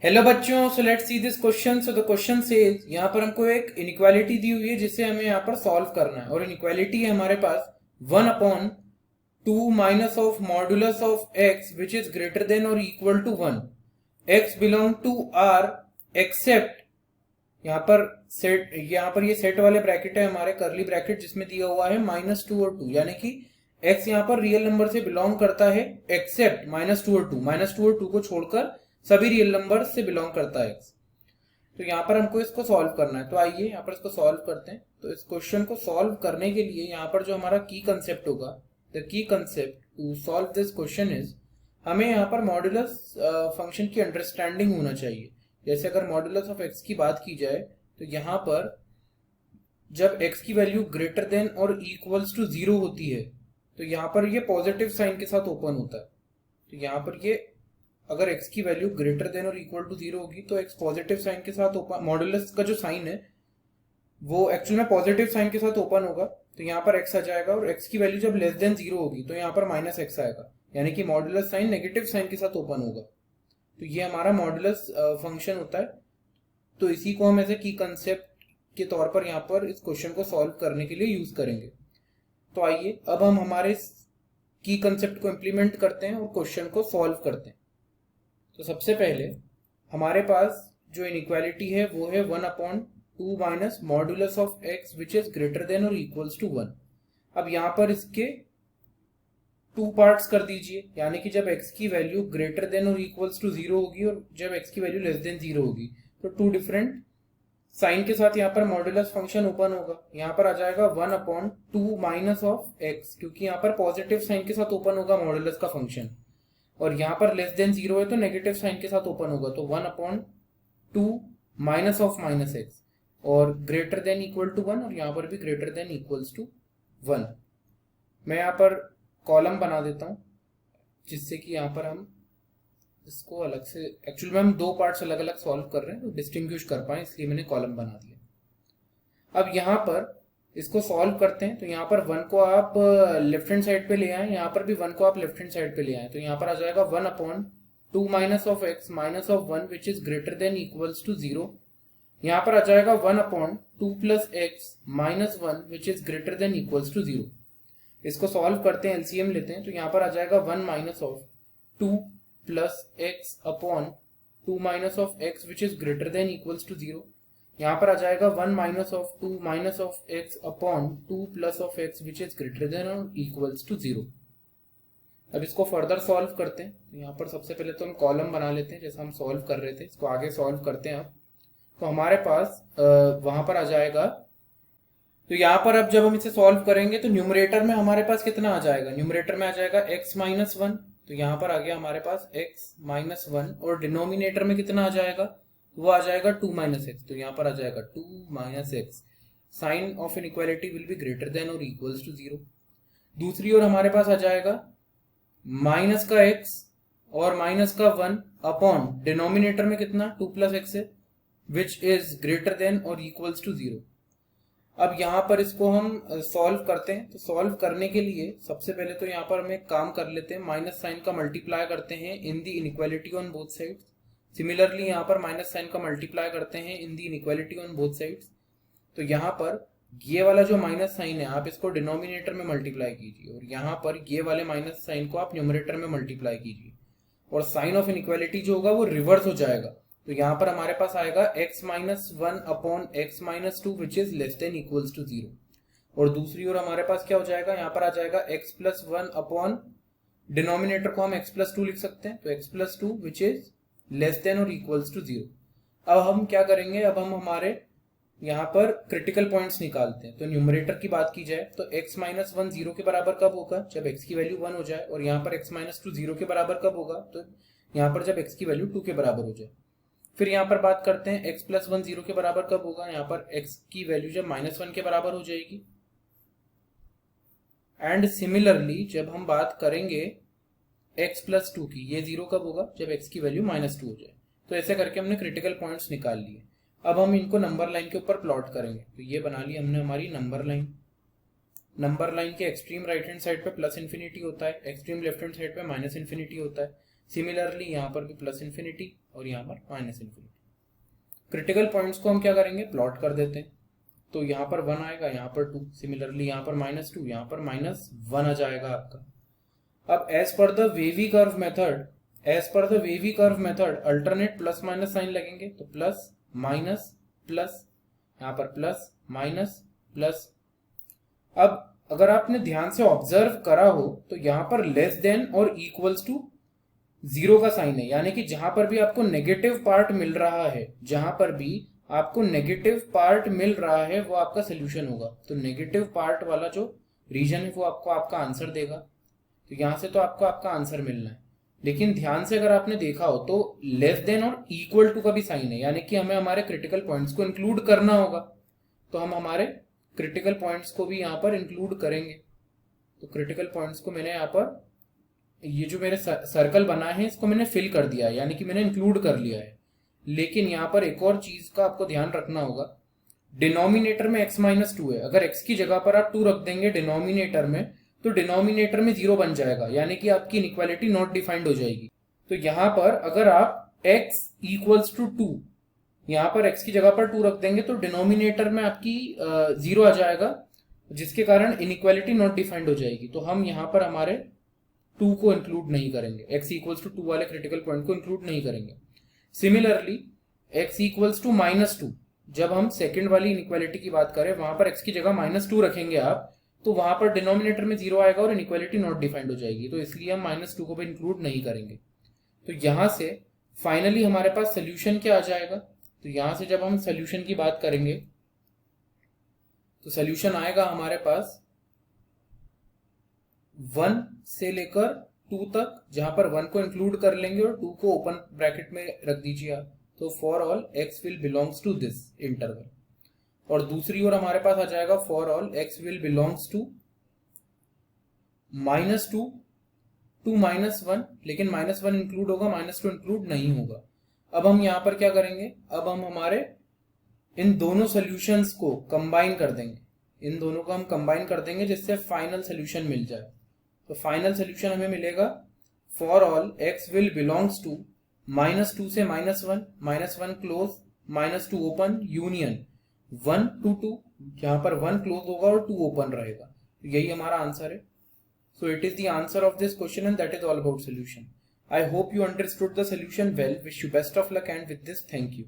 Hello बच्चों, so let's see this question. So the question says, यहाँ पर हमको एक इनइक्वालिटी दी हुई है जिसे हमें यहाँ पर सॉल्व करना है। और इनइक्वालिटी है हमारे पास 1/2 minus of modulus of x which is greater than और equal to 1। X belong to R except, यहाँ पर ये सेट वाले ब्रैकेट है हमारे, करली ब्रैकेट जिसमें दिया हुआ है -2 और 2, यानी कि एक्स यहाँ पर रियल नंबर से बिलोंग करता है एक्सेप्ट -2 और 2। -2 और 2 को छोड़कर सभी रियल नंबर से बिलोंग करता है एक्स। तो यहाँ पर हमको इसको सॉल्व करना है, तो आइए यहाँ पर इसको सॉल्व करते हैं। तो इस क्वेश्चन को सॉल्व करने के लिए यहाँ पर जो हमारा की कंसेप्ट होगा, the key concept to solve this question is, हमें यहाँ पर मॉड्यूलस फंक्शन की अंडरस्टैंडिंग होना चाहिए। जैसे अगर मॉड्यूलस ऑफ एक्स की बात की जाए तो यहाँ पर जब x की वैल्यू ग्रेटर देन और इक्वल्स टू 0 होती है तो यहाँ पर ये पॉजिटिव साइन के साथ ओपन होता है। तो यहाँ पर ये अगर x की वैल्यू ग्रेटर देन और इक्वल टू 0 होगी तो x पॉजिटिव साइन के साथ ओपन, मॉड्यूलस का जो साइन है वो एक्चुअल में पॉजिटिव साइन के साथ ओपन होगा। तो यहाँ पर x आ जाएगा, और x की वैल्यू जब लेस देन 0 होगी तो यहाँ पर -x आएगा, यानी कि मॉड्यूलस साइन नेगेटिव साइन के साथ ओपन होगा। तो ये हमारा मॉड्यूलस फंक्शन होता है। तो इसी को हम ऐसे की कंसेप्ट के तौर पर यहाँ पर इस क्वेश्चन को सॉल्व करने के लिए यूज करेंगे। तो आइए अब हम हमारे की कंसेप्ट को इम्प्लीमेंट करते हैं और क्वेश्चन को सॉल्व करते हैं। तो सबसे पहले हमारे पास जो इनइक्वालिटी है वो है 1/2 minus modulus of x which is greater than और इक्वल्स टू 1। अब यहाँ पर इसके 2 पार्ट्स कर दीजिए, यानी कि जब x की वैल्यू ग्रेटर देन और इक्वल्स टू 0 होगी और जब x की वैल्यू लेस देन 0 होगी तो 2 डिफरेंट साइन के साथ यहाँ पर मॉड्यूलस फंक्शन ओपन होगा। यहाँ पर आ जाएगा 1/2 माइनस ऑफ एक्स, क्योंकि यहाँ पर पॉजिटिव साइन के साथ ओपन होगा मॉड्यूलस का फंक्शन, और यहाँ पर लेस देन 0 है तो नेगेटिव साइन के साथ ओपन होगा। तो 1/2 माइनस ऑफ माइनस एक्स, और ग्रेटर देन इक्वल टू 1, और यहाँ पर भी ग्रेटर देन इक्वल्स टू 1। मैं यहाँ पर कॉलम बना देता हूँ जिससे कि यहाँ पर हम इसको अलग से, एक्चुअली में हम 2 पार्ट्स अलग अलग सॉल्व कर रहे हैं तो डिस्टिंग्विश कर पाए, इसलिए मैंने कॉलम बना दिया। अब यहाँ पर इसको सॉल्व करते हैं। तो यहाँ पर 1 को आप लेफ्ट हैंड साइड पे ले आए, यहाँ पर भी 1 को आप लेफ्ट हैंड साइड पे ले आए। तो यहाँ पर आ जाएगा 1/2 minus of x minus of 1 which is greater than equals to 0। यहाँ पर आ जाएगा 1/2 plus x minus 1 which is greater than equals to 0। इसको सॉल्व करते हैं, एलसीएम लेते हैं। तो यहाँ पर आ जाएगा 1 minus of 2 plus x upon 2 minus of x which is greater than equals to 0। यहाँ पर आ जाएगा 1 minus of 2 minus of x upon 2 plus of x which is greater than और इक्वल्स टू 0। अब इसको फर्दर सॉल्व करते हैं। तो यहाँ पर सबसे पहले तो हम कॉलम बना लेते हैं जैसा हम सॉल्व कर रहे थे, इसको आगे सॉल्व करते हैं। अब तो हमारे पास वहां पर आ जाएगा, तो यहाँ पर अब जब हम इसे सॉल्व करेंगे तो न्यूमरेटर में हमारे पास कितना आ जाएगा, न्यूमरेटर में आ जाएगा x माइनस 1। तो यहाँ पर आ गया हमारे पास x माइनस 1, और डिनोमिनेटर में कितना आ जाएगा, वो आ जाएगा 2 माइनस एक्स। तो यहाँ पर आ जाएगा 2 minus x. Sign of inequality will be greater than और इक्वल्स टू 0। दूसरी ओर हमारे पास आ जाएगा माइनस का x और माइनस का 1 अपॉन डिनोमिनेटर में कितना 2 प्लस एक्स है विच इज ग्रेटर देन और इक्वल्स टू 0। अब यहाँ पर इसको हम सॉल्व करते हैं। तो सॉल्व करने के लिए सबसे पहले तो यहाँ पर हम एक काम कर लेते हैं, माइनस साइन का मल्टीप्लाई करते हैं in the inequality on both sides. Similarly यहाँ पर माइनस साइन का मल्टीप्लाई करते हैं in the inequality on both sides. तो यहाँ पर ये वाला जो माइनस साइन है आप इसको डिनोमिनेटर में मल्टीप्लाई कीजिए, और यहाँ पर ये वाले माइनस साइन को आप न्यूमरेटर में मल्टीप्लाई कीजिए, और साइन ऑफ इनइक्वालिटी जो होगा वो रिवर्स हो जाएगा। तो यहाँ पर हमारे पास आएगा x minus 1 upon x minus 2 which is less than equals to 0। और दूसरी ओर हमारे पास क्या हो जाएगा, यहाँ पर आ जाएगा x प्लस 1 अपॉन डिनोमिनेटर को हम x प्लस 2 लिख सकते हैं, तो x plus 2 which is less then और इक्वल्स टू 0। अब हम क्या करेंगे, अब हम हमारे यहाँ पर क्रिटिकल पॉइंट्स निकालते हैं। तो न्यूमरेटर की बात की जाए तो x माइनस 1 0 के बराबर कब होगा, जब x की वैल्यू 1 हो जाए, और यहाँ पर x माइनस 2 0 के बराबर कब होगा, तो यहाँ पर जब x की वैल्यू 2 के बराबर हो जाए। फिर यहाँ पर बात करते हैं x प्लस 1 0 के बराबर कब होगा, यहाँ पर x की वैल्यू जब -1 के बराबर हो जाएगी। एंड सिमिलरली जब हम बात करेंगे x प्लस 2 की, ये 0 कब होगा, जब x की वैल्यू -2 हो जाए। तो ऐसे करके हमने क्रिटिकल पॉइंट्स निकाल लिए। अब हम इनको नंबर लाइन के ऊपर प्लॉट करेंगे। तो ये बना ली हमने हमारी नंबर लाइन। नंबर लाइन के एक्सट्रीम राइट हैंड साइड पे प्लस इन्फिनिटी होता है, एक्सट्रीम लेफ्ट हैंड साइड पे माइनस इन्फिनिटी होता है। सिमिलरली यहाँ पर भी प्लस इन्फिनिटी और यहाँ पर माइनस इन्फिनिटी। क्रिटिकल पॉइंट्स को हम क्या करेंगे, प्लॉट कर देते हैं। तो यहाँ पर 1 आएगा, यहाँ पर 2, सिमिलरली यहाँ पर -2, यहाँ पर -1 आ जाएगा आपका। अब as per the wavy curve method alternate plus minus sign लगेंगे, तो प्लस माइनस प्लस, यहाँ पर प्लस माइनस प्लस। अब अगर आपने ध्यान से ऑब्जर्व करा हो तो यहाँ पर लेस देन और इक्वल्स टू 0 का साइन है, यानी कि जहां पर भी आपको नेगेटिव पार्ट मिल रहा है, जहां पर भी आपको नेगेटिव पार्ट मिल रहा है वो आपका सोल्यूशन होगा। तो नेगेटिव पार्ट वाला जो रीजन है वो आपको आपका आंसर देगा। तो यहां से तो आपको आपका आंसर मिलना है। लेकिन ध्यान से अगर आपने देखा हो तो लेस देन और इक्वल टू का भी साइन है, यानी कि हमें हमारे क्रिटिकल पॉइंट्स को इंक्लूड करना होगा। तो हम हमारे क्रिटिकल पॉइंट्स को भी यहाँ पर इंक्लूड करेंगे। तो क्रिटिकल पॉइंट्स को मैंने यहाँ पर, ये जो मेरे सर्कल बना है इसको मैंने फिल कर दिया है, यानी कि मैंने इंक्लूड कर लिया है। लेकिन यहाँ पर एक और चीज का आपको ध्यान रखना होगा, डिनोमिनेटर में x-2 है। अगर x की जगह पर आप 2 रख देंगे डिनोमिनेटर में, तो डिनोमिनेटर में 0 बन जाएगा, यानी कि आपकी इनइक्वालिटी नॉट डिफाइंड हो जाएगी। तो यहाँ पर अगर आप x = 2, यहाँ पर x की जगह पर 2 रख देंगे तो डिनोमिनेटर में आपकी 0 आ जाएगा, जिसके कारण इनइक्वालिटी नॉट डिफाइंड हो जाएगी। तो हम यहाँ पर हमारे 2 को इंक्लूड नहीं करेंगे, x = 2 वाले क्रिटिकल पॉइंट को इंक्लूड नहीं करेंगे। सिमिलरली x = -2, जब हम सेकंड वाली इनइक्वालिटी की बात करें वहां पर x की जगह -2 रखेंगे आप, तो वहां पर डिनोमिनेटर में 0 आएगा और इनइक्वालिटी नॉट डिफाइंड हो जाएगी। तो इसलिए हम -2 को भी इंक्लूड नहीं करेंगे। तो यहां से फाइनली हमारे पास सोल्यूशन क्या आ जाएगा, तो यहां से जब हम सोल्यूशन की बात करेंगे तो सोल्यूशन आएगा हमारे पास 1 से लेकर 2 तक, जहां पर 1 को इंक्लूड कर लेंगे और 2 को ओपन ब्रैकेट में रख दीजिए आप। तो for all x will belongs to this interval. और दूसरी ओर हमारे पास आ जाएगा for all x will belongs to -2 to -1, लेकिन -1 इंक्लूड होगा, -2 इंक्लूड नहीं होगा। अब हम यहां पर क्या करेंगे, अब हम हमारे इन दोनों सोल्यूशंस को कंबाइन कर देंगे, इन दोनों को हम कंबाइन कर देंगे जिससे फाइनल सोल्यूशन मिल जाए। तो फाइनल सोल्यूशन हमें मिलेगा for all x will belongs to -2 से -1, -1 क्लोज, -2 ओपन, यूनियन 1 to 2, यहाँ पर 1 क्लोज होगा और 2 ओपन रहेगा। तो यही हमारा आंसर है। So it is the answer of this question and that is all about solution. I hope you understood the solution well. Wish you best of luck and with this, thank you.